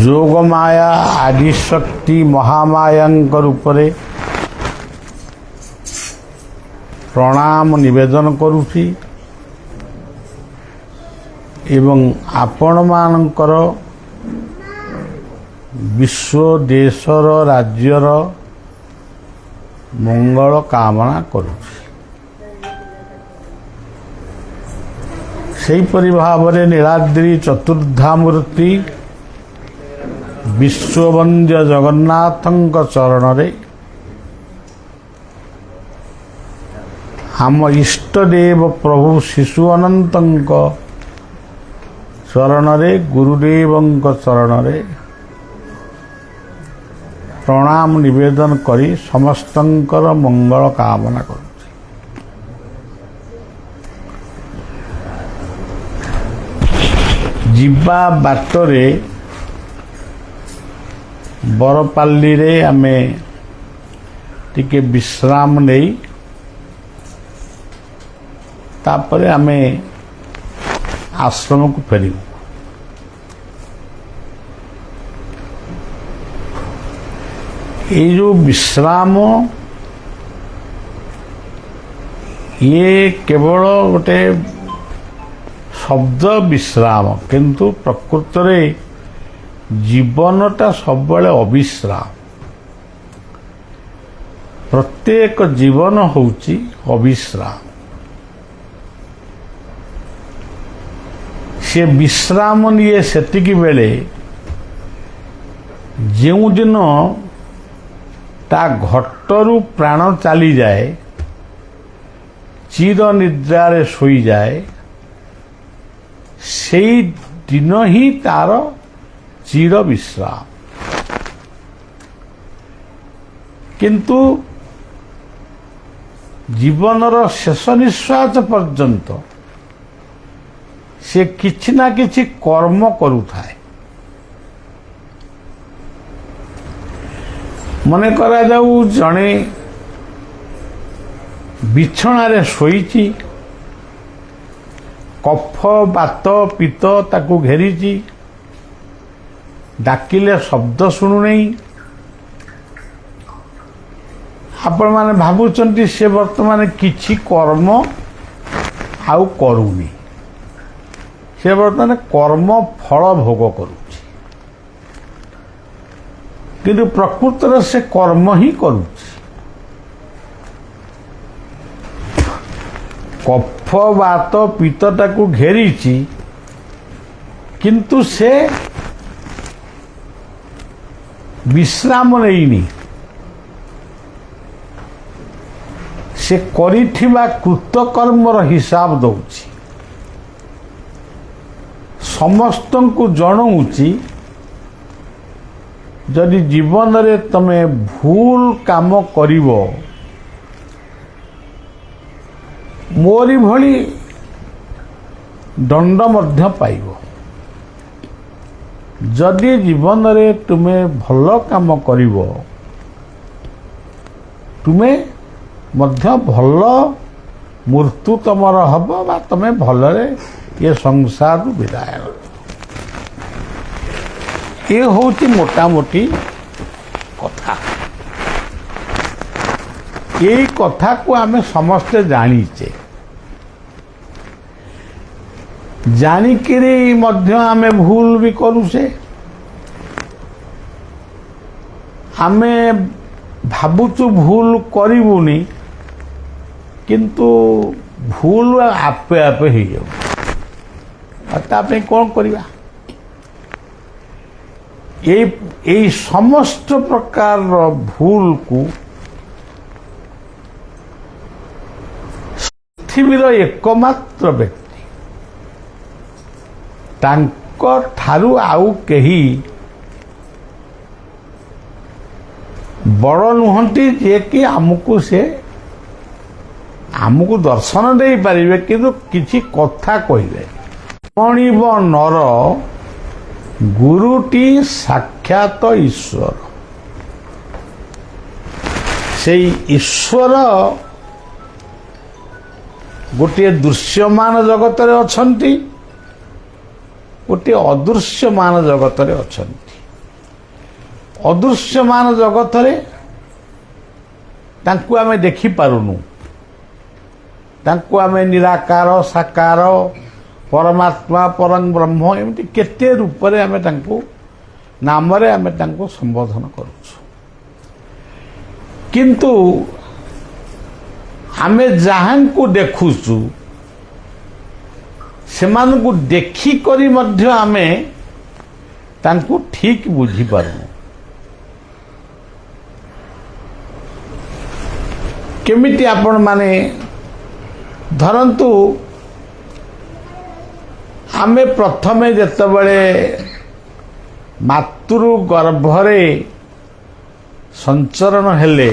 ଯୋଗମାୟା ଆଦିଶକ୍ତି ମହାମାୟାଙ୍କ ରୂପରେ ପ୍ରଣାମ ନିବେଦନ କରୁଛି ଏବଂ ଆପଣମାନଙ୍କର ବିଶ୍ୱ ଦେଶର ରାଜ୍ୟର ମଙ୍ଗଳ କାମନା କରୁଛି। ସେହିପରି ଭାବରେ ନୀଳାଦ୍ରି ଚତୁର୍ଦ୍ଧାମୂର୍ତ୍ତି ବିଶ୍ୱବନ୍ଦ୍ୟ ଜଗନ୍ନାଥଙ୍କ ଚରଣରେ ଆମ ଇଷ୍ଟଦେବ ପ୍ରଭୁ ଶିଶୁ ଅନନ୍ତଙ୍କ ଚରଣରେ ଗୁରୁଦେବଙ୍କ ଚରଣରେ ପ୍ରଣାମ ନିବେଦନ କରି ସମସ୍ତଙ୍କର ମଙ୍ଗଳ କାମନା କରୁଛି। ଯିବା ବାଟରେ ବରପାଲିରେ ଆମେ ଟିକେ ବିଶ୍ରାମ ନେଇ ତାପରେ ଆମେ ଆଶ୍ରମକୁ ଫେରିବୁ। ଏଇ ଯେଉଁ ବିଶ୍ରାମ ଇଏ କେବଳ ଗୋଟେ ଶବ୍ଦ ବିଶ୍ରାମ, କିନ୍ତୁ ପ୍ରକୃତରେ ଜୀବନଟା ସବୁବେଳେ ଅବିଶ୍ରାମ। ପ୍ରତ୍ୟେକ ଜୀବନ ହେଉଛି ଅବିଶ୍ରାମ। ସେ ବିଶ୍ରାମ ନିଏ ସେତିକି ବେଳେ ଯେଉଁଦିନ ତା ଘଟରୁ ପ୍ରାଣ ଚାଲିଯାଏ, ଚିର ନିଦ୍ରାରେ ଶୋଇଯାଏ, ସେଇ ଦିନ ହିଁ ତାର ଚିର ବିଶ୍ରାମ। କିନ୍ତୁ ଜୀବନର ଶେଷ ନିଶ୍ୱାସ ପର୍ଯ୍ୟନ୍ତ ସେ କିଛି ନା କିଛି କର୍ମ କରୁଥାଏ। ମନେ କରାଯାଉ ଜଣେ ବିଛଣାରେ ଶୋଇଛି, କଫ ବାତ ପିତ୍ତ ତାକୁ ଘେରିଛି, ଡାକିଲେ ଶବ୍ଦ ଶୁଣୁନେଇ। ଆପଣମାନେ ଭାବୁଛନ୍ତି ସେ ବର୍ତ୍ତମାନ କିଛି କର୍ମ ଆଉ କରୁନି, ସେ ବର୍ତ୍ତମାନ କର୍ମ ଫଳ ଭୋଗ କରୁଛି, କିନ୍ତୁ ପ୍ରକୃତରେ ସେ କର୍ମ ହିଁ କରୁଛି। କଫ ବାତ ପିତ୍ତ ତାକୁ ଘେରିଛି, କିନ୍ତୁ ସେ ବିଶ୍ରାମ ନେଇନି। ସେ କରିଥିବା କୃତକର୍ମର ହିସାବ ଦେଉଛି, ସମସ୍ତଙ୍କୁ ଜଣାଉଛି ଯଦି ଜୀବନରେ ତମେ ଭୁଲ କାମ କରିବ, ମୋରି ଭଳି ଦଣ୍ଡ ମଧ୍ୟ ପାଇବ। ଯଦି ଜୀବନରେ ତୁମେ ଭଲ କାମ କରିବ, ତୁମେ ମଧ୍ୟ ଭଲ ମୃତ୍ୟୁ ତମର ହବ ବା ତମେ ଭଲରେ ଏ ସଂସାରରୁ ବିଦାୟ ହେବ। ଏ ହେଉଛି ମୋଟାମୋଟି କଥା। ଏଇ କଥାକୁ ଆମେ ସମସ୍ତେ ଜାଣିଛେ, ଜାଣିକିରି ମଧ୍ୟ ଆମେ ଭୁଲ ବି କରୁଛେ। ଆମେ ଭାବୁଛୁ ଭୁଲ କରିବୁନି, କିନ୍ତୁ ଭୁଲ ଆପେ ଆପେ ହେଇଯାଉ। ଆଉ ତା ପାଇଁ କ'ଣ କରିବା? এই ସମସ୍ତ ପ୍ରକାରର ଭୁଲକୁ ପୃଥିବୀର ଏକମାତ୍ର ବ୍ୟକ୍ତି, ତାଙ୍କ ଠାରୁ ଆଉ କେହି ବଡ଼ ନୁହନ୍ତି, ଯିଏକି ଆମକୁ ଦର୍ଶନ ଦେଇପାରିବେ, କିନ୍ତୁ କିଛି କଥା କହିବେ। ମଣିବ ନର ଗୁରୁଟି ସାକ୍ଷାତ ଈଶ୍ୱର। ସେଇ ଈଶ୍ୱର ଗୋଟିଏ ଦୃଶ୍ୟମାନ ଜଗତରେ ଅଛନ୍ତି, ଗୋଟିଏ ଅଦୃଶ୍ୟମାନ ଜଗତରେ ଅଛନ୍ତି। ଅଦୃଶ୍ୟମାନ ଜଗତରେ ତାଙ୍କୁ ଆମେ ଦେଖିପାରୁନୁ। ତାଙ୍କୁ ଆମେ ନିରାକାର, ସାକାର, ପରମାତ୍ମା, ପରଂ ବ୍ରହ୍ମ ଏମିତି କେତେ ରୂପରେ ଆମେ ତାଙ୍କୁ ନାମରେ ଆମେ ତାଙ୍କୁ ସମ୍ବୋଧନ କରୁଛୁ। କିନ୍ତୁ ଆମେ ଯାହାଙ୍କୁ ଦେଖୁଛୁ ସେମାନଙ୍କୁ ଦେଖିକରି ମଧ୍ୟ ଆମେ ତାଙ୍କୁ ଠିକ୍ ବୁଝିପାରୁନୁ। କେମିତି ଆପଣମାନେ ଧରନ୍ତୁ, ଆମେ ପ୍ରଥମେ ଯେତେବେଳେ ମାତୃ ଗର୍ଭରେ ସଞ୍ଚରଣ ହେଲେ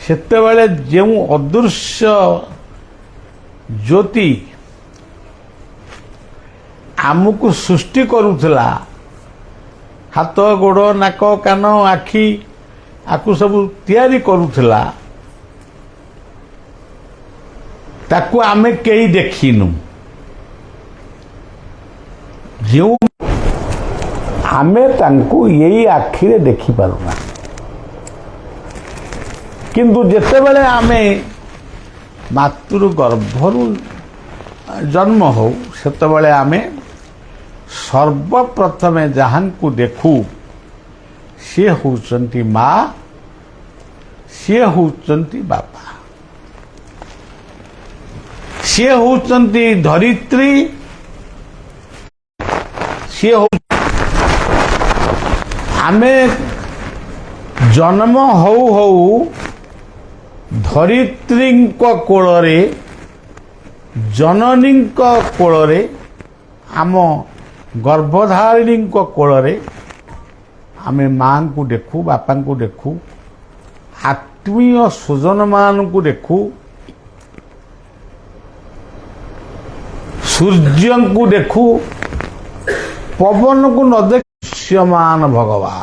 ସେତେବେଳେ ଯେଉଁ ଅଦୃଶ୍ୟ ଜ୍ୟୋତି ଆମକୁ ସୃଷ୍ଟି କରୁଥିଲା, ହାତ ଗୋଡ଼ ନାକ କାନ ଆଖି ଆକୁ ସବୁ ତିଆରି କରୁଥିଲା, ତାକୁ ଆମେ କେହି ଦେଖିନୁ। ଯେଉଁ ଆମେ ତାଙ୍କୁ ଏଇ ଆଖିରେ ଦେଖିପାରୁନା। କିନ୍ତୁ ଯେତେବେଳେ ଆମେ ମାତୃ ଗର୍ଭରୁ ଜନ୍ମ ହଉ ସେତେବେଳେ ଆମେ ସର୍ବପ୍ରଥମେ ଯାହାଙ୍କୁ ଦେଖୁ ସିଏ ହେଉଛନ୍ତି ମା, ସିଏ ହେଉଛନ୍ତି ବାପା, ସିଏ ହେଉଛନ୍ତି ଧରିତ୍ରୀ, ସିଏ ଆମେ ଜନ୍ମ ହଉ ହଉ ଧରିତ୍ରୀଙ୍କ କୋଳରେ, ଜନନୀଙ୍କ କୋଳରେ, ଆମ ଗର୍ଭଧାରିଣୀଙ୍କ କୋଳରେ ଆମେ ମାଙ୍କୁ ଦେଖୁ, ବାପାଙ୍କୁ ଦେଖୁ, ଆତ୍ମୀୟ ସ୍ୱଜନମାନଙ୍କୁ ଦେଖୁ, ସୂର୍ଯ୍ୟଙ୍କୁ ଦେଖୁ, ପବନକୁ ନ ଦୃଶ୍ୟମାନ ଭଗବାନ।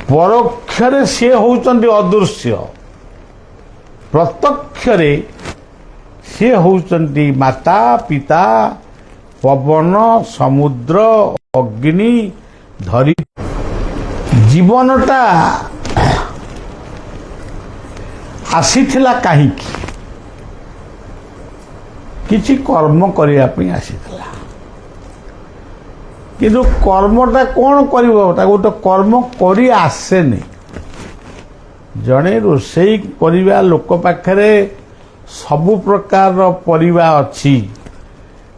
ପରୋକ୍ଷରେ ସିଏ ହେଉଛନ୍ତି ଅଦୃଶ୍ୟ, ପ୍ରତ୍ୟକ୍ଷରେ ସିଏ ହେଉଛନ୍ତି ମାତା, ପିତା, ପବନ, ସମୁଦ୍ର, ଅଗ୍ନି, ଧରି। ଜୀବନଟା ଆସିଥିଲା କାହିଁକି? କିଛି କର୍ମ କରିବା ପାଇଁ ଆସିଥିଲା। କିନ୍ତୁ କର୍ମଟା କ'ଣ କରିବ? ତାକୁ ଗୋଟେ କର୍ମ କରି ଆସେନି। ଜଣେ ରୋଷେଇ କରିବା ଲୋକ ପାଖରେ ସବୁ ପ୍ରକାରର ପରିବା ଅଛି,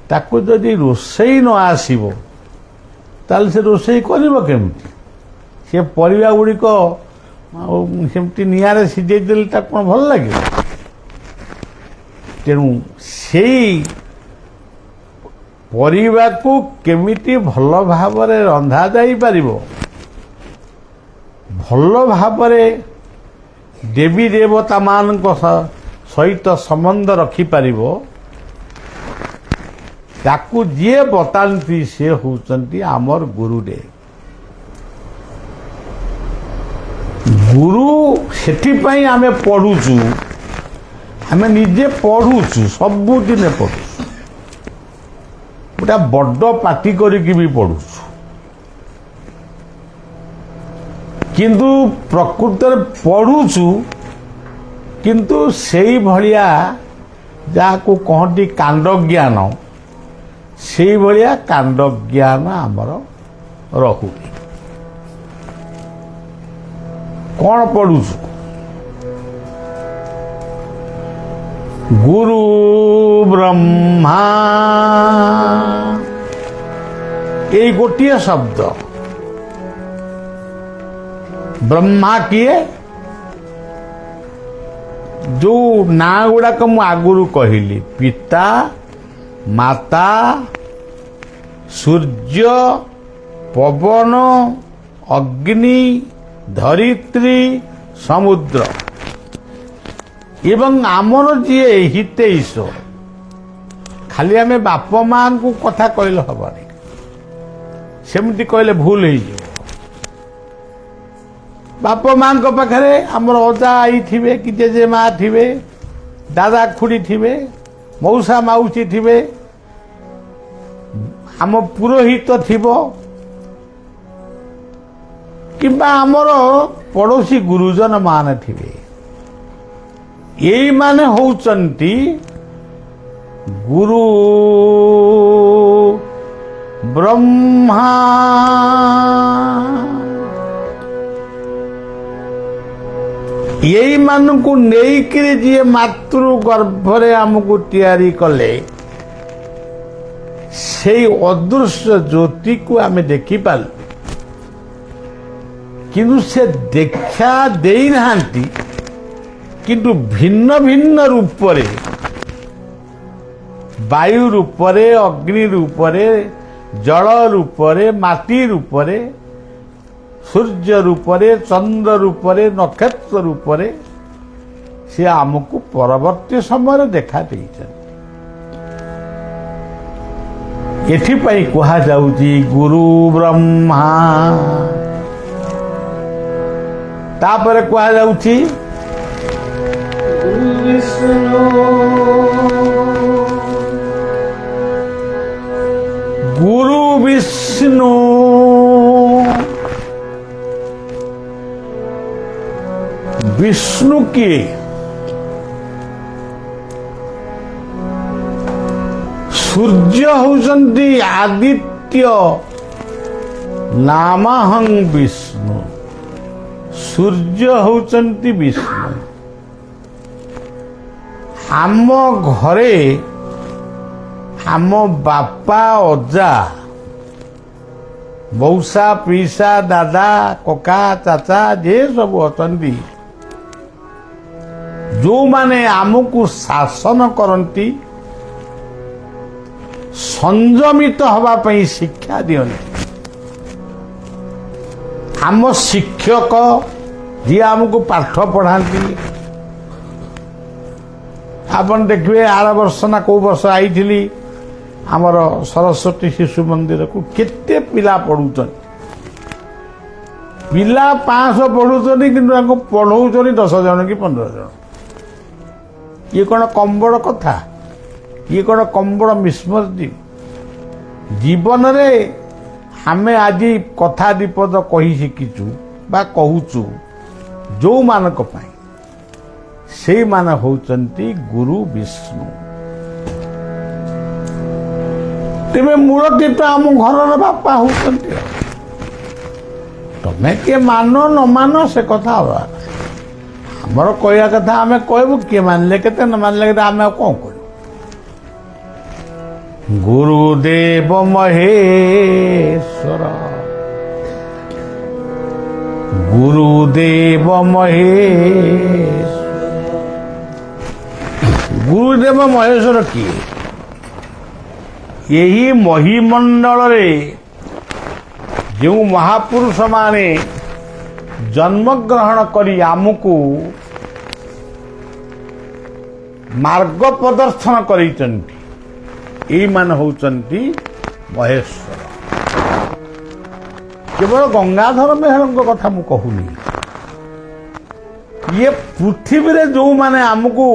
ତାକୁ ଯଦି ରୋଷେଇ ନ ଆସିବ ତାହେଲେ ସେ ରୋଷେଇ କରିବ କେମିତି? ସେ ପରିବା ଗୁଡ଼ିକ ସେମିତି ନିଆଁରେ ସିଝେଇ ଦେଲେ ତାକୁ କ'ଣ ଭଲ ଲାଗିବ? ତେଣୁ ସେଇ ପରିବାକୁ କେମିତି ଭଲ ଭାବରେ ରନ୍ଧା ଯାଇପାରିବ, ଭଲ ଭାବରେ ଦେବୀ ଦେବତାମାନଙ୍କ ସହିତ ସମ୍ବନ୍ଧ ରଖିପାରିବ, ତାକୁ ଯିଏ ବତାନ୍ତି ସେ ହେଉଛନ୍ତି ଆମର ଗୁରୁଦେବ। ଗୁରୁ ସେଥିପାଇଁ ଆମେ ପଢ଼ୁଛୁ, ଆମେ ନିଜେ ପଢ଼ୁଛୁ, ସବୁଦିନେ ପଢ଼ୁଛୁ, ଗୋଟେ ବଡ଼ ପାଟି କରିକି ବି ପଢ଼ୁଛୁ। କିନ୍ତୁ ପ୍ରକୃତରେ ପଢ଼ୁଛୁ, କିନ୍ତୁ ସେଇଭଳିଆ ଯାହାକୁ କହନ୍ତି କାଣ୍ଡ ଜ୍ଞାନ, ସେଇଭଳିଆ କାଣ୍ଡ ଜ୍ଞାନ ଆମର ରହୁନି। କ'ଣ ପଢ଼ୁଛୁ? ଗୁରୁ ବ୍ରହ୍ମା, ଏଇ ଗୋଟିଏ ଶବ୍ଦ। ବ୍ରହ୍ମା କିଏ? ଯୋଉ ନାଁ ଗୁଡ଼ାକ ମୁଁ ଆଗରୁ କହିଲି, ପିତା, ମାତା, ସୂର୍ଯ୍ୟ, ପବନ, ଅଗ୍ନି, ଧରିତ୍ରୀ, ସମୁଦ୍ର ଏବଂ ଆମର ଯିଏ ହିତୈଷ। ଖାଲି ଆମେ ବାପ ମାଙ୍କୁ କଥା କହିଲେ ହବନି, ସେମିତି କହିଲେ ଭୁଲ ହେଇଯିବ। ବାପ ମାଙ୍କ ପାଖରେ ଆମର ଅଜା ଆଈ ଥିବେ କି ଜେଜେମା ଥିବେ, ଦାଦା ଖୁଡ଼ି ଥିବେ, ମଉସା ମାଉସୀ ଥିବେ, ଆମ ପୁରୋହିତ ଥିବ, କିମ୍ବା ଆମର ପଡ଼ୋଶୀ ଗୁରୁଜନ ମାନେ ଥିବେ। ଏଇମାନେ ହଉଛନ୍ତି ଗୁରୁ ବ୍ରହ୍ମା। ଏଇମାନଙ୍କୁ ନେଇକିରି ଯିଏ ମାତୃ ଗର୍ଭରେ ଆମକୁ ତିଆରି କଲେ, ସେଇ ଅଦୃଶ୍ୟ ଜ୍ୟୋତିକୁ ଆମେ ଦେଖିପାରିଲୁ, କିନ୍ତୁ ସେ ଦେଖା ଦେଇନାହାନ୍ତି। କିନ୍ତୁ ଭିନ୍ନ ଭିନ୍ନ ରୂପରେ, ବାୟୁ ରୂପରେ, ଅଗ୍ନି ରୂପରେ, ଜଳ ରୂପରେ, ମାଟି ରୂପରେ, ସୂର୍ଯ୍ୟ ରୂପରେ, ଚନ୍ଦ୍ର ରୂପରେ, ନକ୍ଷତ୍ର ରୂପରେ ସେ ଆମକୁ ପରବର୍ତ୍ତୀ ସମୟରେ ଦେଖା ଦେଇଛନ୍ତି। ଏଥିପାଇଁ କୁହାଯାଉଛି ଗୁରୁ ବ୍ରହ୍ମା। ତାପରେ କୁହାଯାଉଛି ଗୁରୁ ବିଷ୍ଣୁ। ଗୁରୁ ବିଷ୍ଣୁ ବିଷ୍ଣୁ କିଏ? ସୂର୍ଯ୍ୟ ହଉଛନ୍ତି ଆଦିତ୍ୟ, ନାମହଂ ବିଷ୍ଣୁ। ସୂର୍ଯ୍ୟ ହଉଛନ୍ତି ବିଷ୍ଣୁ। ଆମ ଘରେ ଆମ ବାପା, ଅଜା, ମଉସା, ପିଇସା, ଦାଦା, କକା, ଚାଚା ଯେ ସବୁ ଅଛନ୍ତି, ଯେଉଁମାନେ ଆମକୁ ଶାସନ କରନ୍ତି, ସଂଯମିତ ହେବା ପାଇଁ ଶିକ୍ଷା ଦିଅନ୍ତି, ଆମ ଶିକ୍ଷକ ଯିଏ ଆମକୁ ପାଠ ପଢ଼ାନ୍ତି। ଆପଣ ଦେଖିବେ ଆର ବର୍ଷ ନା କୋଉ ବର୍ଷ ଆଇଥିଲି ଆମର ସରସ୍ୱତୀ ଶିଶୁ ମନ୍ଦିରକୁ, କେତେ ପିଲା ପଢୁଛନ୍ତି। ପିଲା 500 ପଢୁଛନ୍ତି, କିନ୍ତୁ ତାଙ୍କୁ ପଢଉଛନ୍ତି 10 ଜଣ କି 15 ଜଣ। ଇଏ କ'ଣ କମ୍ବଳ କଥା? ଇଏ କ'ଣ କମ୍ବଳ ମିସ୍ମୃତି? ଜୀବନରେ ଆମେ ଆଜି କଥା ଦିପଦ କହି ଶିଖିଛୁ ବା କହୁଛୁ ଯେଉଁମାନଙ୍କ ପାଇଁ, ସେଇମାନେ ହେଉଛନ୍ତି ଗୁରୁ ବିଷ୍ଣୁ। ତେବେ ମୂଳଟି ତ ଆମ ଘରର ବାପା ହେଉଛନ୍ତି। ତମେ କିଏ ମାନ ନ ମାନ ସେ କଥା ହବା, ଆମର କହିବା କଥା ଆମେ କହିବୁ, କିଏ ମାନିଲେ କେତେ ନ ମାନିଲେ କେତେ, ଆମେ ଆଉ କ'ଣ କରିବୁ? ଗୁରୁଦେବ ମହେଶ୍ୱର, ଗୁରୁଦେବ ମହେଶ୍ୱର। ଗୁରୁଦେବ ମହେଶ୍ୱର କିଏ? ଏହି ମହିମଣ୍ଡଳରେ ଯେଉଁ ମହାପୁରୁଷ ମାନେ ଜନ୍ମଗ୍ରହଣ କରି ଆମକୁ ମାର୍ଗ ପ୍ରଦର୍ଶନ କରିଛନ୍ତି, ଏଇମାନେ ହେଉଛନ୍ତି ମହେଶ୍ୱର। କେବଳ ଗଙ୍ଗାଧର ମେହେରଙ୍କ କଥା ମୁଁ କହୁନି, ଇଏ ପୃଥିବୀରେ ଯେଉଁମାନେ ଆମକୁ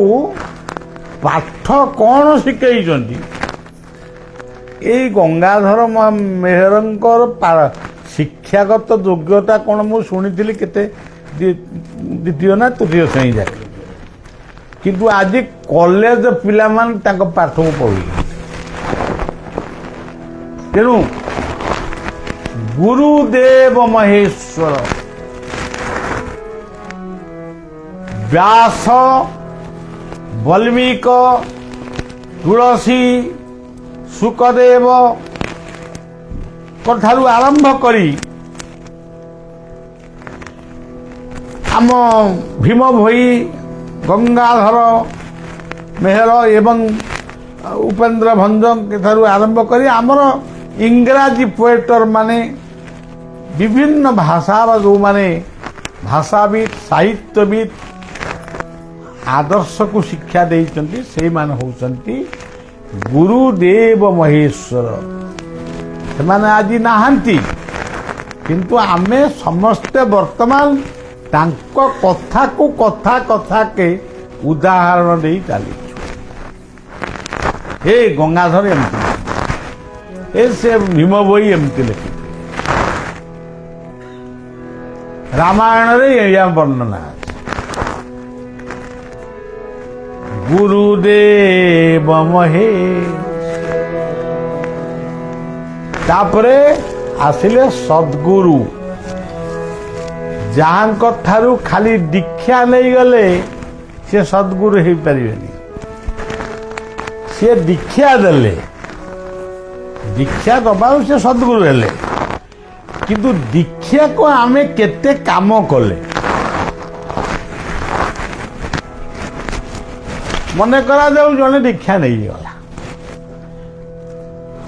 ପାଠ କ'ଣ ଶିଖେଇଛନ୍ତି, ଏଇ ଗଙ୍ଗାଧର ମେହେରଙ୍କର ଶିକ୍ଷାଗତ ଯୋଗ୍ୟତା କ'ଣ ମୁଁ ଶୁଣିଥିଲି କେତେ ଦ୍ୱିତୀୟ ନା ତୃତୀୟ ଶ୍ରେଣୀ ଯାଏ, କିନ୍ତୁ ଆଜି କଲେଜ ପିଲାମାନେ ତାଙ୍କ ପାଠକୁ ପଢ଼ୁଛନ୍ତି। ତେଣୁ ଗୁରୁଦେବ ମହେଶ୍ୱର ବ୍ୟାସ, ବାଲ୍ମୀକି, ତୁଳସୀ, ସୁକଦେବ ଠାରୁ ଆରମ୍ଭ କରି ଆମ ଭୀମ ଭୋଇ, ଗଙ୍ଗାଧର ମେହେର ଏବଂ ଉପେନ୍ଦ୍ର ଭଞ୍ଜଙ୍କ ଠାରୁ ଆରମ୍ଭ କରି ଆମର ଇଂରାଜୀ ପୋଏଟର ମାନେ, ବିଭିନ୍ନ ଭାଷାର ଯେଉଁମାନେ ଭାଷାବିତ୍, ସାହିତ୍ୟବିତ୍ ଆଦର୍ଶକୁ ଶିକ୍ଷା ଦେଇଛନ୍ତି, ସେଇମାନେ ହେଉଛନ୍ତି ଗୁରୁଦେବ ମହେଶ୍ୱର। ସେମାନେ ଆଜି ନାହାନ୍ତି, କିନ୍ତୁ ଆମେ ସମସ୍ତେ ବର୍ତ୍ତମାନ ତାଙ୍କ କଥାକୁ କଥାକେ ଉଦାହରଣ ଦେଇ ଚାଲିଛୁ। ଏ ଗଙ୍ଗାଧର ଏମିତି ଏ ସେ ଭୀମ ବୋଇ ଏମିତି ଲେଖିଥିଲେ। ରାମାୟଣରେ ଏଇଆ ବର୍ଣ୍ଣନା ଅଛି। ଗୁରୁଦେବ ମହେ, ତାପରେ ଆସିଲେ ସଦ୍ଗୁରୁ, ଯାହାଙ୍କ ଠାରୁ ଖାଲି ଦୀକ୍ଷା ନେଇଗଲେ ସେ ସଦ୍ଗୁରୁ ହେଇପାରିବେନି। ସେ ଦୀକ୍ଷା ଦେଲେ, ଦୀକ୍ଷା ଦବାରୁ ସେ ସଦ୍ଗୁରୁ ହେଲେ, କିନ୍ତୁ ଦୀକ୍ଷାକୁ ଆମେ କେତେ କାମ କଲେ। ମନେ କରାଯାଉ ଜଣେ ଦୀକ୍ଷା ନେଇଗଲା,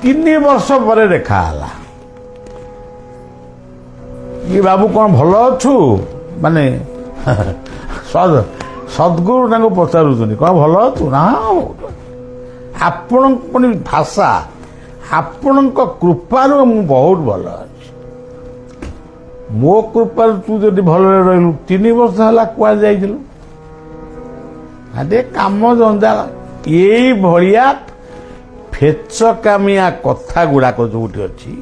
3 ବର୍ଷ ପରେ ଦେଖା ହେଲା, ଇଏ ବାବୁ କଣ ଭଲ ଅଛୁ? ମାନେ ସଦ୍ଗୁରୁ ତାଙ୍କୁ ପଚାରୁଛନ୍ତି କଣ ଭଲ ଅଛୁ? ନା, ଆପଣଙ୍କ ପୁଣି ଭାଷା, ଆପଣଙ୍କ କୃପାରୁ ମୁଁ ବହୁତ ଭଲ ଅଛି। ମୋ କୃପାରୁ ତୁ ଯଦି ଭଲରେ ରହିଲୁ, 3 ବର୍ଷ ହେଲା କୁଆଡେ ଯାଇଥିଲୁ? ଆରେ କାମ ଜଞ୍ଜାଳ। ଏଇ ଭଳିଆ ଫେଚକାମିଆ କଥା ଗୁଡାକ ଯୋଉଠି ଅଛି,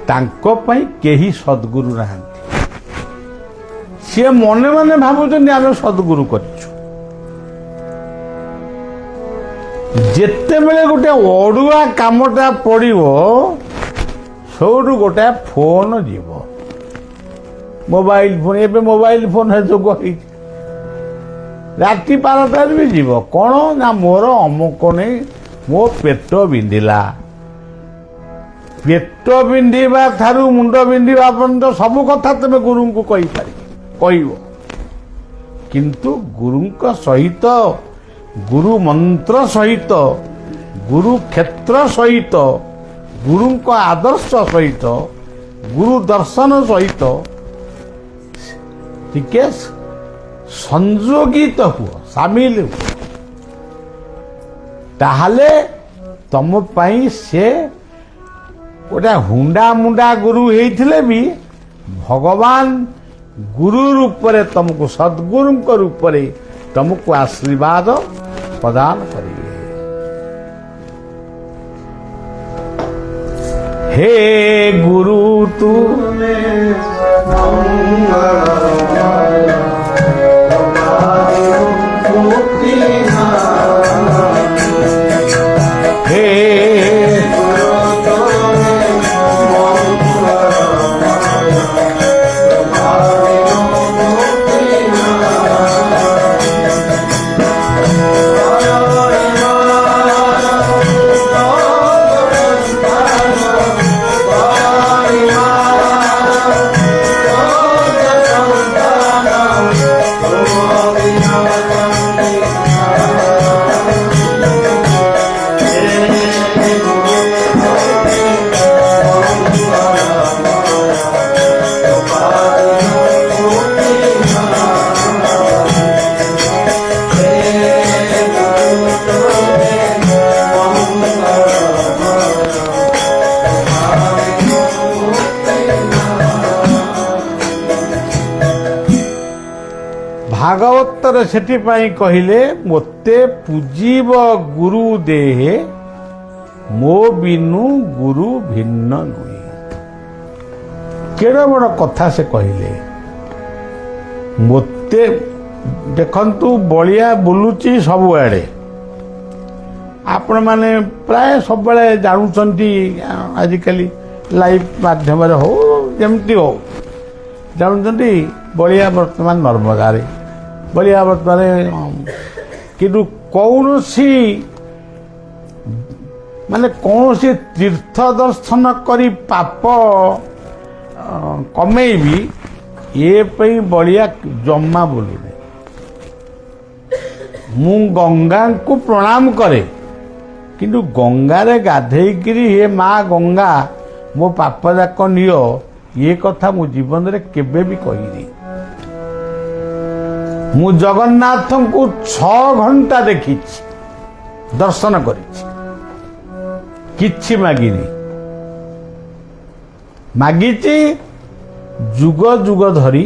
ତାଙ୍କ ପାଇଁ କେହି ସଦ୍ଗୁରୁ ନାହାନ୍ତି। ସିଏ ମନେ ମନେ ଭାବୁଛନ୍ତି ଆମେ ସଦ୍ଗୁରୁ କରିଛୁ। ଯେତେବେଳେ ଗୋଟେ ଅଡୁଆ କାମଟା ପଡିବ, ସବୁଠୁ ଗୋଟେ ଫୋନ ଯିବ, ମୋବାଇଲ ଫୋନ। ଏବେ ମୋବାଇଲ ଫୋନ ଯୋଗ ହେଇଛି, ରାତି 12টাରେ ବି ଯିବ। କଣ ନା ମୋର ଅମୁକ ନେଇ ମୋ ପେଟ ବିନ୍ଧିଲା। ପେଟ ବିନ୍ଧିବା ଠାରୁ ମୁଣ୍ଡ ବିନ୍ଧିବା ପର୍ଯ୍ୟନ୍ତ ସବୁ କଥା ତମେ ଗୁରୁଙ୍କୁ କହିବ, କିନ୍ତୁ ଗୁରୁଙ୍କ ସହିତ, ଗୁରୁ ମନ୍ତ୍ର ସହିତ, ଗୁରୁ କ୍ଷେତ୍ର ସହିତ, ଗୁରୁଙ୍କ ଆଦର୍ଶ ସହିତ, ଗୁରୁ ଦର୍ଶନ ସହିତ ଟିକେ ସଂଯୋଗିତ ହୁଅ, ସାମିଲ ହୁଅ। ତାହେଲେ ତମ ପାଇଁ ସେ ଗୋଟେ ହୁଣ୍ଡା ମୁଣ୍ଡା ଗୁରୁ ହେଇଥିଲେ ବି ଭଗବାନ ଗୁରୁ ରୂପରେ ତମକୁ, ସଦ୍ଗୁରୁଙ୍କ ରୂପରେ ତମକୁ ଆଶୀର୍ବାଦ ପ୍ରଦାନ କରିବେ। हे गुरु तू ଭାଗବତରେ ସେଥିପାଇଁ କହିଲେ, ମୋତେ ପୂଜିବ ଗୁରୁ ଦେହେ, ମୋ ବିନୁ ଗୁରୁ ଭିନ୍ନ ନୁହେଁ। କେଡ଼େ ବଡ଼ କଥା ସେ କହିଲେ। ମୋତେ ଦେଖନ୍ତୁ, ବଳିଆ ବୁଲୁଛି ସବୁଆଡ଼େ। ଆପଣମାନେ ପ୍ରାୟ ସବୁବେଳେ ଜାଣୁଛନ୍ତି, ଆଜିକାଲି ଲାଇଭ୍ ମାଧ୍ୟମରେ ହଉ, ଯେମିତି ହଉ ଜାଣୁଛନ୍ତି ବଳିଆ ବର୍ତ୍ତମାନ ନର୍ମଦାରେ, ବଳିଆ ବର୍ତ୍ତମାନ। କିନ୍ତୁ କୌଣସି ତୀର୍ଥ ଦର୍ଶନ କରି ପାପ କମେଇବି, ଏ ପାଇଁ ବଳିଆ ଜମା ବୋଲୁନି। ମୁଁ ଗଙ୍ଗାଙ୍କୁ ପ୍ରଣାମ କରେ, କିନ୍ତୁ ଗଙ୍ଗାରେ ଗାଧେଇକିରି ହେ ମା ଗଙ୍ଗା ମୋ ପାପ ଯାକ ନିଅ, ଏ କଥା ମୁଁ ଜୀବନରେ କେବେ ବି କହିନି। ମୁଁ ଜଗନ୍ନାଥଙ୍କୁ 6 ଘଣ୍ଟା ଦେଖିଛି, ଦର୍ଶନ କରିଛି, କିଛି ମାଗିନି। ମାଗିଛି ଯୁଗ ଯୁଗ ଧରି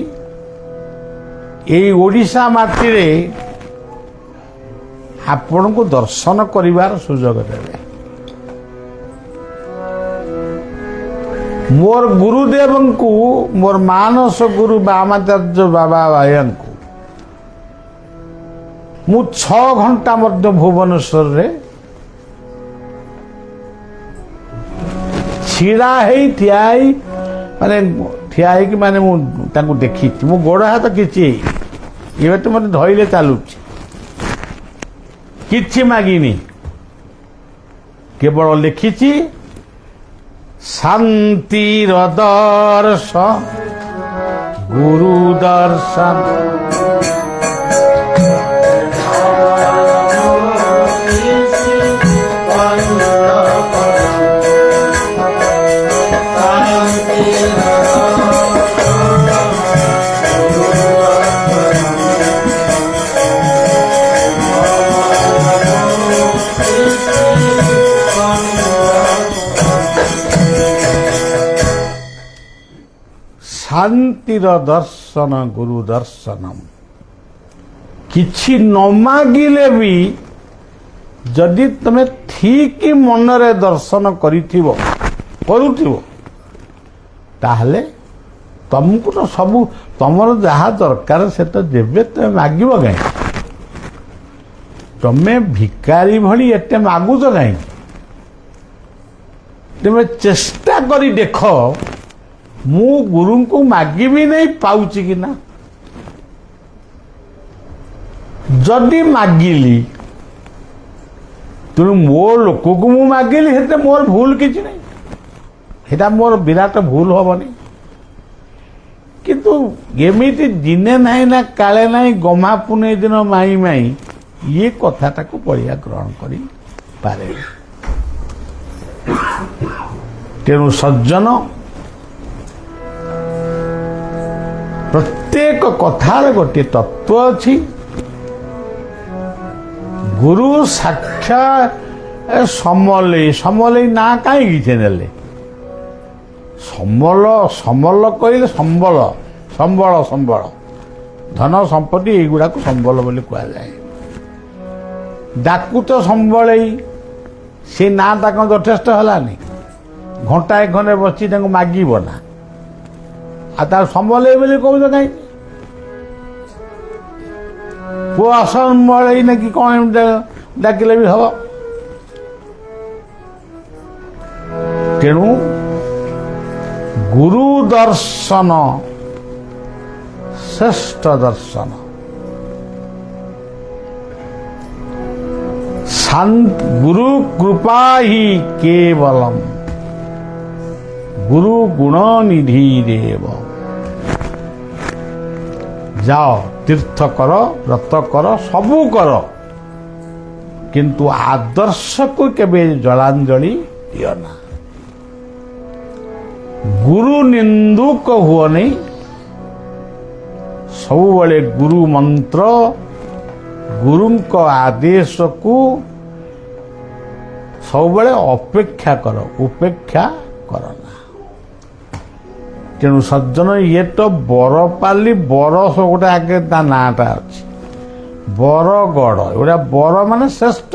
ଏଇ ଓଡ଼ିଶା ମାଟିରେ ଆପଣଙ୍କୁ ଦର୍ଶନ କରିବାର ସୁଯୋଗ ଦେବେ। ମୋର ଗୁରୁଦେବଙ୍କୁ, ମୋର ମାନସ ଗୁରୁ ବାମାଚାର୍ଯ୍ୟ ବାବା ଭାଇଙ୍କୁ ମୁଁ 6 ଘଣ୍ଟା ମଧ୍ୟ ଭୁବନେଶ୍ୱରରେ ଛିଡ଼ା ହେଇ ଠିଆ ହେଇକି ମାନେ ମୁଁ ତାଙ୍କୁ ଦେଖିଛି। ମୁଁ ଗୋଡ଼ ହାତ କିଛି ଏବେ ତ ମୋତେ ଧଇଲେ ଚାଲୁଛି, କିଛି ମାଗିନି, କେବଳ ଲେଖିଛି ଶାନ୍ତିର ଦର୍ଶନ ଗୁରୁ ଦର୍ଶନ। ଶାନ୍ତିର ଦର୍ଶନ ଗୁରୁ ଦର୍ଶନମ୍। କିଛି ନ ମାଗିଲେ ବି ଯଦି ତମେ ଠିକ ମନରେ ଦର୍ଶନ କରୁଥିବ ତାହେଲେ ତମକୁ ତ ସବୁ ତମର ଯାହା ଦରକାର ସେ ତ ଦେବେ, ତମେ ମାଗିବ କାହିଁକି? ତମେ ଭିକାରୀ ଭଳି ଏତେ ମାଗୁଛ କାହିଁକି? ତମେ ଚେଷ୍ଟା କରି ଦେଖ ମୁଁ ଗୁରୁଙ୍କୁ ମାଗିବି ନାହିଁ ପାଉଛି କି ନା। ଯଦି ମାଗିଲି ତେଣୁ ମୋ ଲୋକକୁ ମୁଁ ମାଗିଲି, ସେତେ ମୋର ଭୁଲ କିଛି ନାହିଁ, ସେଟା ମୋର ବିରାଟ ଭୁଲ ହବନି। କିନ୍ତୁ ଏମିତି ଦିନେ ନାହିଁ ନା କାଳେ ନାହିଁ ଗମା ପୁନେଇ ଦିନ ମାଇଁ ମାଇଁ ଇଏ କଥାଟାକୁ ପଢ଼ିଆ ଗ୍ରହଣ କରିପାରେ। ତେଣୁ ସଜ୍ଜନ, ପ୍ରତ୍ୟେକ କଥାର ଗୋଟିଏ ତତ୍ତ୍ୱ ଅଛି। ଗୁରୁ ସାକ୍ଷାତ ସମଲେଇ ନା କାହିଁକି ସେ ନେଲେ? ସମଲ କହିଲେ ସମ୍ବଳ ଧନ ସମ୍ପତ୍ତି ଏଇଗୁଡାକୁ ସମ୍ବଳ ବୋଲି କୁହାଯାଏ। ଡାକୁ ତ ସମ୍ବଳେଇ, ସେ ନାଁଟା କ'ଣ ଯଥେଷ୍ଟ ହେଲାନି? ଘଣ୍ଟାଏ ଖଣ୍ଡେ ବସି ତାଙ୍କୁ ମାଗିବ ନା, ଆଉ ତାର ସମ୍ବଲେଇ ବୋଲି କହୁଛ କାହିଁକି? ପୁଅ ଅସମ୍ବଳେଇ ନାକି କ'ଣ ଏମିତି ଡାକିଲେ ବି ହବ? ତେଣୁ ଗୁରୁ ଦର୍ଶନ ଶ୍ରେଷ୍ଠ ଦର୍ଶନ। ଗୁରୁ କୃପା ହି କେବଲମ୍ ଗୁରୁ ଗୁଣ ନିଧି ଦେବ। ଯାଅ ତୀର୍ଥ କର, ବ୍ରତ କର, ସବୁ କର, କିନ୍ତୁ ଆଦର୍ଶକୁ କେବେ ଜଳାଞ୍ଜଳି ଦିଅ ନା। ଗୁରୁ ନିନ୍ଦୁକ ହୁଅନି, ସବୁବେଳେ ଗୁରୁ ମନ୍ତ୍ର ଗୁରୁଙ୍କ ଆଦେଶକୁ ସବୁବେଳେ ଅପେକ୍ଷା କର, ଉପେକ୍ଷା କର ନା। ତେଣୁ ସଜ୍ଜନ, ଇଏ ତ ବରପାଲି ବରସ ଗୋଟେ ଆଗେ ତା ନାଁଟା ଅଛି, ବରଗଡ଼। ଏଗୁଡ଼ା ବର ମାନେ ଶ୍ରେଷ୍ଠ,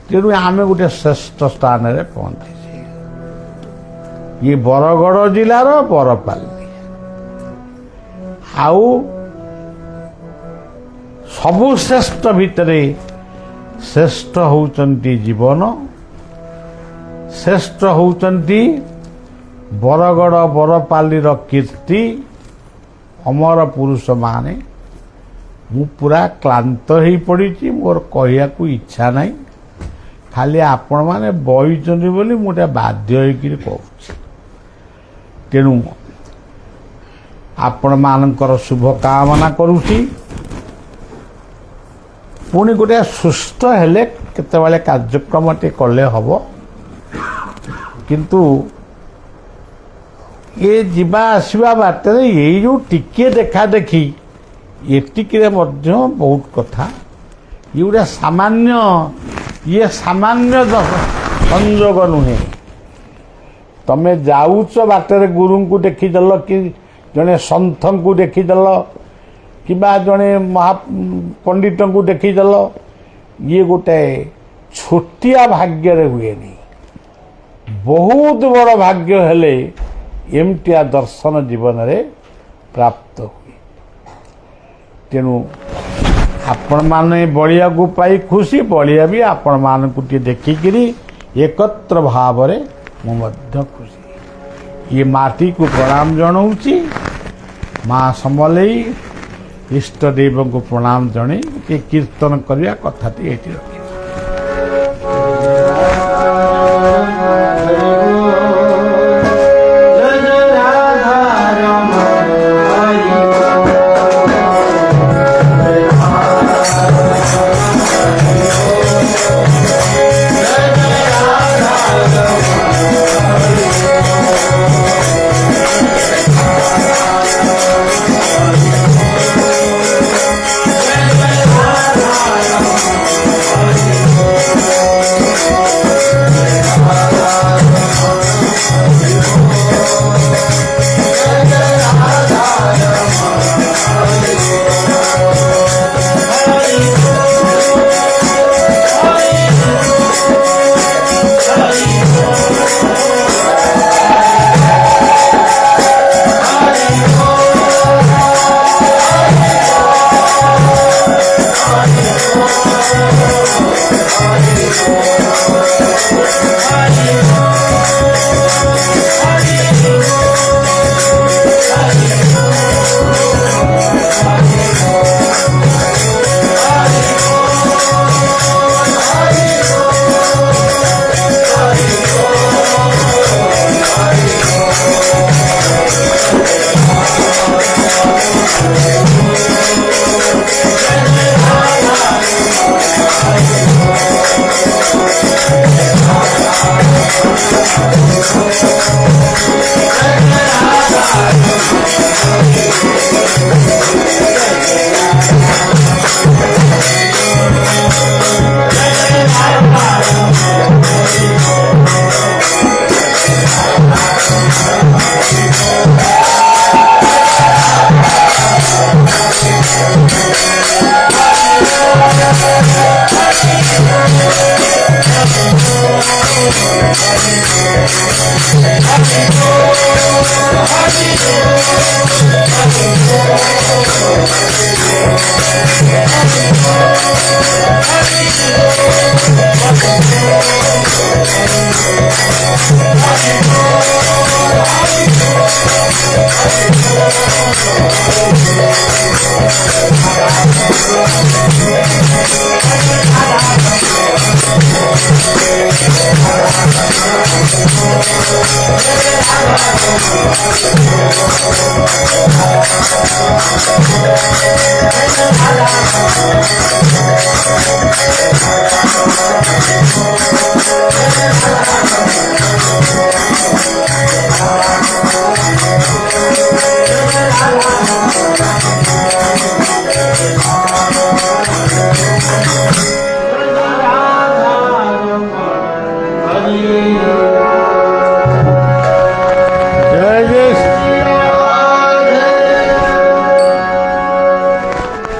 ତେଣୁ ଆମେ ଗୋଟେ ଶ୍ରେଷ୍ଠ ସ୍ଥାନରେ ପହଞ୍ଚିଛେ। ଇଏ ବରଗଡ଼ ଜିଲ୍ଲାର ବରପାଲି। ଆଉ ସବୁ ଶ୍ରେଷ୍ଠ ଭିତରେ ଶ୍ରେଷ୍ଠ ହେଉଛନ୍ତି ଜୀବନ, ଶ୍ରେଷ୍ଠ ହେଉଛନ୍ତି ବରଗଡ଼ ବରପାଲିର କୀର୍ତ୍ତି, ଅମର ପୁରୁଷ ମାନେ। ମୁଁ ପୁରା କ୍ଳାନ୍ତ ହେଇ ପଡ଼ିଛି, ମୋର କହିବାକୁ ଇଚ୍ଛା ନାହିଁ, ଖାଲି ଆପଣମାନେ ବଇଛନ୍ତି ବୋଲି ମୁଁ ଟିକେ ବାଧ୍ୟ ହେଇକିରି କହୁଛି। ତେଣୁ ଆପଣମାନଙ୍କର ଶୁଭ କାମନା କରୁଛି। ପୁଣି ଗୋଟେ ସୁସ୍ଥ ହେଲେ କେତେବେଳେ କାର୍ଯ୍ୟକ୍ରମଟି କଲେ ହବ, କିନ୍ତୁ ଏ ଯିବା ଆସିବା ବାଟରେ ଏଇ ଯେଉଁ ଟିକିଏ ଦେଖା ଦେଖି ଏତିକିରେ ମଧ୍ୟ ବହୁତ କଥା। ଏଗୁଡ଼ା ସାମାନ୍ୟ ସଂଯୋଗ ନୁହେଁ। ତମେ ଯାଉଛ ବାଟରେ ଗୁରୁଙ୍କୁ ଦେଖିଦେଲ, କି ଜଣେ ସନ୍ଥଙ୍କୁ ଦେଖିଦେଲ, କିମ୍ବା ଜଣେ ମହାପଣ୍ଡିତଙ୍କୁ ଦେଖିଦେଲ, ये गोटे छोटिया भाग्य हुए नहीं, बहुत बड़ भाग्य हेले एमटिया दर्शन जीवन रे प्राप्त हुए। तेणु आपण माने बलिया को पाई खुशी, बलिया भी आपण मान को देखिकी एकत्र भाव रे मध्य खुशी। ये माटी को प्रणाम जनाऊँची, माँ समलेई इष्ट देव को प्रणाम जणे के कीर्तन करिया कथाटी एठी रखी।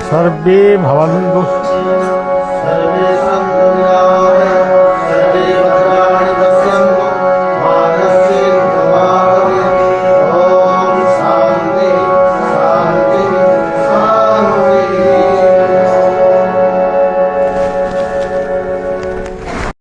सर्वे भवन्तु